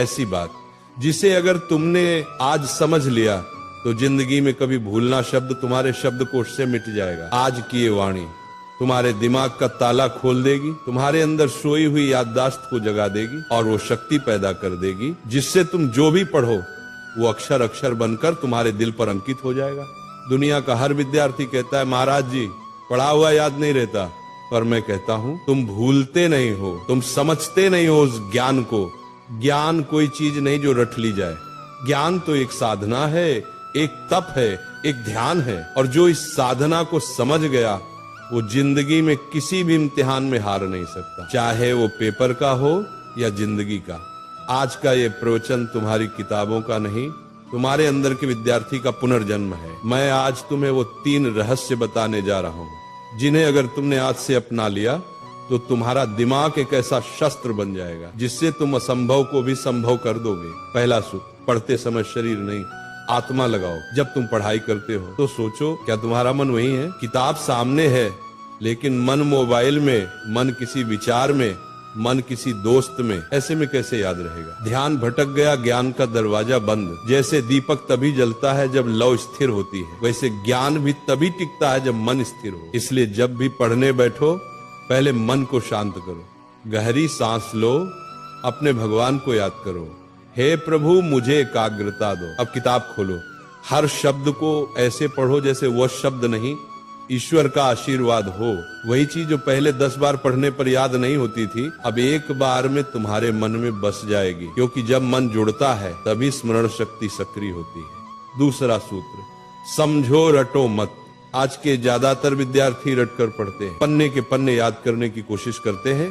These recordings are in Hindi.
ऐसी बात जिसे अगर तुमने आज समझ लिया तो जिंदगी में कभी भूलना शब्द तुम्हारे शब्दकोश से मिट जाएगा। आज की ये वाणी तुम्हारे दिमाग का ताला खोल देगी, तुम्हारे अंदर सोई हुई याददाश्त को जगा देगी और वो शक्ति पैदा कर देगी जिससे तुम जो भी पढ़ो वो अक्षर अक्षर बनकर तुम्हारे दिल पर अंकित हो जाएगा। दुनिया का हर विद्यार्थी कहता है महाराज जी पढ़ा हुआ याद नहीं रहता, पर मैं कहता हूं तुम भूलते नहीं हो, तुम समझते नहीं हो उस ज्ञान को। ज्ञान कोई चीज नहीं जो रट ली जाए, ज्ञान तो एक साधना है, एक तप है, एक ध्यान है, और जो इस साधना को समझ गया वो जिंदगी में किसी भी इम्तिहान में हार नहीं सकता, चाहे वो पेपर का हो या जिंदगी का। आज का ये प्रवचन तुम्हारी किताबों का नहीं, तुम्हारे अंदर के विद्यार्थी का पुनर्जन्म है। मैं आज तुम्हें वो 3 रहस्य बताने जा रहा हूं जिन्हें अगर तुमने आज से अपना लिया तो तुम्हारा दिमाग एक ऐसा शस्त्र बन जाएगा जिससे तुम असंभव को भी संभव कर दोगे। पहला सूत्र, पढ़ते समय शरीर नहीं आत्मा लगाओ। जब तुम पढ़ाई करते हो तो सोचो क्या तुम्हारा मन वही है? किताब सामने है लेकिन मन मोबाइल में, मन किसी विचार में, मन किसी दोस्त में, ऐसे में कैसे याद रहेगा? ध्यान भटक गया, ज्ञान का दरवाजा बंद। जैसे दीपक तभी जलता है जब लौ स्थिर होती है, वैसे ज्ञान भी तभी टिकता है जब मन स्थिर हो। इसलिए जब भी पढ़ने बैठो पहले मन को शांत करो, गहरी सांस लो, अपने भगवान को याद करो, हे प्रभु मुझे एकाग्रता दो। अब किताब खोलो, हर शब्द को ऐसे पढ़ो जैसे वह शब्द नहीं ईश्वर का आशीर्वाद हो। वही चीज जो पहले 10 बार पढ़ने पर याद नहीं होती थी अब एक बार में तुम्हारे मन में बस जाएगी, क्योंकि जब मन जुड़ता है तभी स्मरण शक्ति सक्रिय होती है। दूसरा सूत्र, समझो रटो मत। आज के ज्यादातर विद्यार्थी रटकर पढ़ते हैं, पन्ने के पन्ने याद करने की कोशिश करते हैं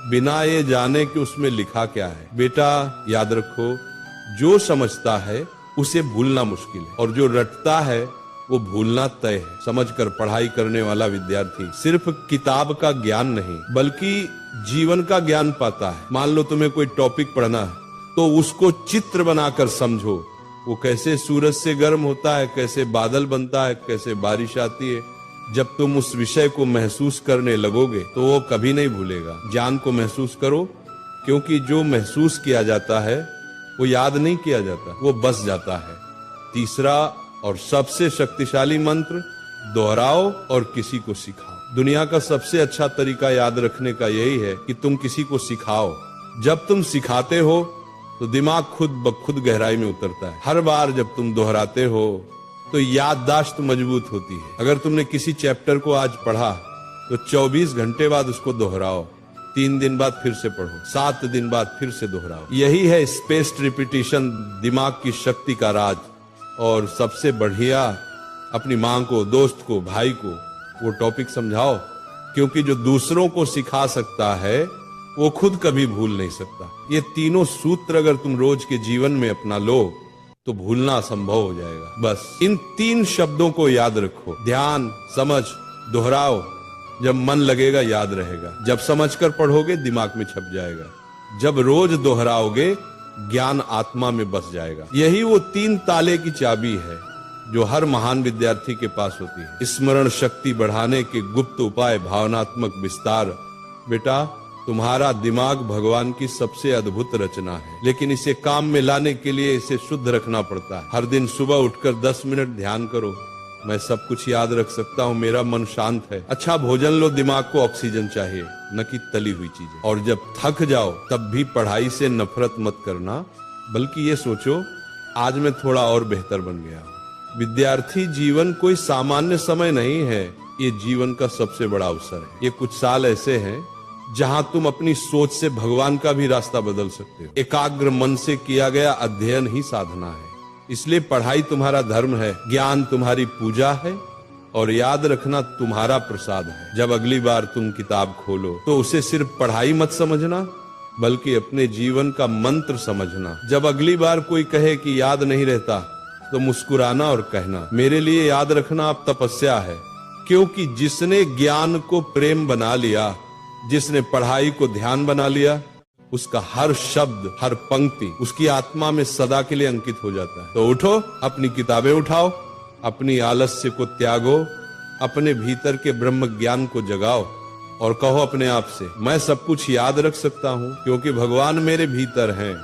बिना ये जाने कि उसमें लिखा क्या है। बेटा याद रखो, जो समझता है उसे भूलना मुश्किल है और जो रटता है वो भूलना तय है। समझकर पढ़ाई करने वाला विद्यार्थी सिर्फ किताब का ज्ञान नहीं बल्कि जीवन का ज्ञान पाता है। मान लो तुम्हें कोई टॉपिक पढ़ना है तो उसको चित्र बनाकर समझो, वो कैसे सूरज से गर्म होता है, कैसे बादल बनता है, कैसे बारिश आती है। जब तुम उस विषय को महसूस करने लगोगे तो वो कभी नहीं भूलेगा। ज्ञान को महसूस करो, क्योंकि जो महसूस किया जाता है वो याद नहीं किया जाता, वो बस जाता है। तीसरा और सबसे शक्तिशाली मंत्र, दोहराओ और किसी को सिखाओ। दुनिया का सबसे अच्छा तरीका याद रखने का यही है कि तुम किसी को सिखाओ। जब तुम सिखाते हो तो दिमाग खुद ब खुद गहराई में उतरता है। हर बार जब तुम दोहराते हो तो याददाश्त मजबूत होती है। अगर तुमने किसी चैप्टर को आज पढ़ा तो 24 घंटे बाद उसको दोहराओ, 3 दिन बाद फिर से पढ़ो, 7 दिन बाद फिर से दोहराओ। यही है स्पेस्ड रिपीटिशन, दिमाग की शक्ति का राज। और सबसे बढ़िया, अपनी माँ को, दोस्त को, भाई को वो टॉपिक समझाओ, क्योंकि जो दूसरों को सिखा सकता है वो खुद कभी भूल नहीं सकता। ये तीनों सूत्र अगर तुम रोज के जीवन में अपना लो तो भूलना असंभव हो जाएगा। बस इन 3 शब्दों को याद रखो, ध्यान, समझ, दोहराओ। जब मन लगेगा याद रहेगा, जब समझकर पढ़ोगे दिमाग में छप जाएगा, जब रोज दोहराओगे ज्ञान आत्मा में बस जाएगा। यही वो 3 ताले की चाबी है जो हर महान विद्यार्थी के पास होती है। स्मरण शक्ति बढ़ाने के गुप्त उपाय, भावनात्मक विस्तार। बेटा तुम्हारा दिमाग भगवान की सबसे अद्भुत रचना है, लेकिन इसे काम में लाने के लिए इसे शुद्ध रखना पड़ता है। हर दिन सुबह उठकर 10 मिनट ध्यान करो, मैं सब कुछ याद रख सकता हूँ, मेरा मन शांत है। अच्छा भोजन लो, दिमाग को ऑक्सीजन चाहिए, न कि तली हुई चीजें। और जब थक जाओ तब भी पढ़ाई से नफरत मत करना, बल्कि ये सोचो आज मैं थोड़ा और बेहतर बन गया। विद्यार्थी जीवन कोई सामान्य समय नहीं है, ये जीवन का सबसे बड़ा अवसर है। ये कुछ साल ऐसे हैं जहां तुम अपनी सोच से भगवान का भी रास्ता बदल सकते हो। एकाग्र मन से किया गया अध्ययन ही साधना है। इसलिए पढ़ाई तुम्हारा धर्म है, ज्ञान तुम्हारी पूजा है और याद रखना तुम्हारा प्रसाद है। जब अगली बार तुम किताब खोलो तो उसे सिर्फ पढ़ाई मत समझना बल्कि अपने जीवन का मंत्र समझना। जब अगली बार कोई कहे कि याद नहीं रहता तो मुस्कुराना और कहना, मेरे लिए याद रखना अब तपस्या है। क्योंकि जिसने ज्ञान को प्रेम बना लिया, जिसने पढ़ाई को ध्यान बना लिया, उसका हर शब्द, हर पंक्ति उसकी आत्मा में सदा के लिए अंकित हो जाता है। तो उठो, अपनी किताबें उठाओ, अपनी आलस्य को त्यागो, अपने भीतर के ब्रह्म ज्ञान को जगाओ और कहो अपने आप से, मैं सब कुछ याद रख सकता हूँ क्योंकि भगवान मेरे भीतर हैं।